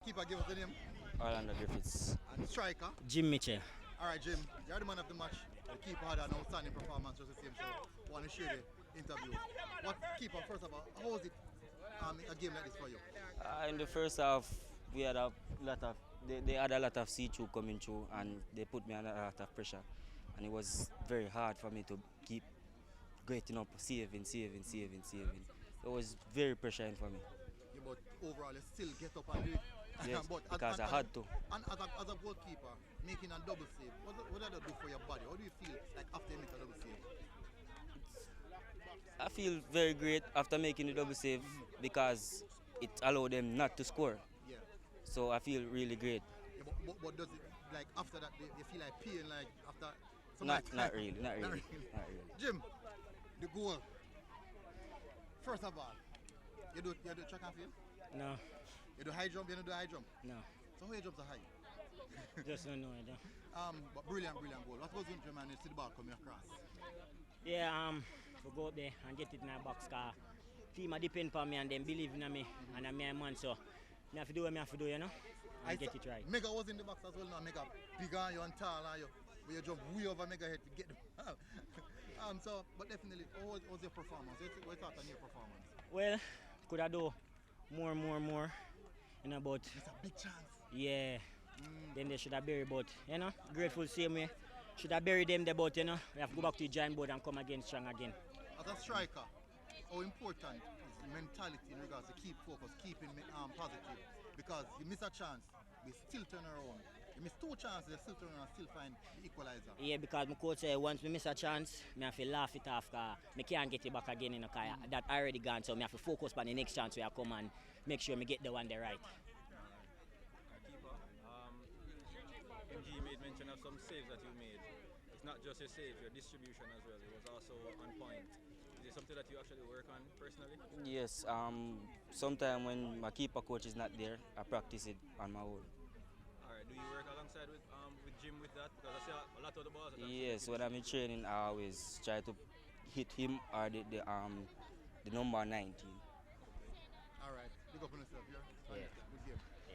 Keeper, give us the name. Orlando Griffiths. And striker. Jim Mitchell. All right, Jim. You're the man of the match. The keeper had an outstanding performance just the same show. Want to share the interview. What keeper? First of all, how was it? A game like this for you? In the first half, we had a lot of they had a lot of see-through coming through, and they put me under a lot of pressure, and it was very hard for me to keep getting up, saving. It was very pressuring for me. Yeah, but overall, you still get up and do it. Yes, but because I had to. And as a goalkeeper, making a double save, what did that do for your body? How do you feel like after you make a double save? I feel very great after making the double save because it allowed them not to score. Yeah. So I feel really great. Yeah, but does it, like after that, they feel like peeing like after? Not really. Jim, the goal. First of all, you do track and field? No. You do high jump? You don't do high jump? No. So how you jump so high? Just don't know it. But brilliant goal. What was going to man? You see the ball coming across? Yeah, we go up there and get it in our box car. Team are depend on me and them believe in me and I'm a man, so I have to do what I have to do, you know, and get it right. Mega was in the box as well now. Mega bigger and you and tall and you jump way over Mega head to get the ball. But definitely, what was your performance? What you thought on your performance? Well, could I do more, you know, but it's a big chance. Yeah. Then they should have buried, but you know, grateful same way. Should have buried them there, but you know, we have to go back to the giant board and come again strong again. As a striker, how important is mentality in regards to keep focus, keeping positive? Because you miss a chance, we still turn around. You miss two chances, you still turn around and still find the equalizer. Yeah, because my coach said once we miss a chance, I have to laugh it off because I can't get it back again in the car. That already gone, so I have to focus on the next chance where I come and make sure I get the one there right. Keeper, MG made mention of some saves that you made. It's not just your save, your distribution as well. It was also on point. Is it something that you actually work on personally? Yes. Sometimes when my keeper coach is not there, I practice it on my own. Alright. Do you work alongside with Jim with that? Because I see a lot of the balls. Yes. When I'm in training, I always try to hit him or the number 19. All right. Big up on yourself, yeah? Yeah.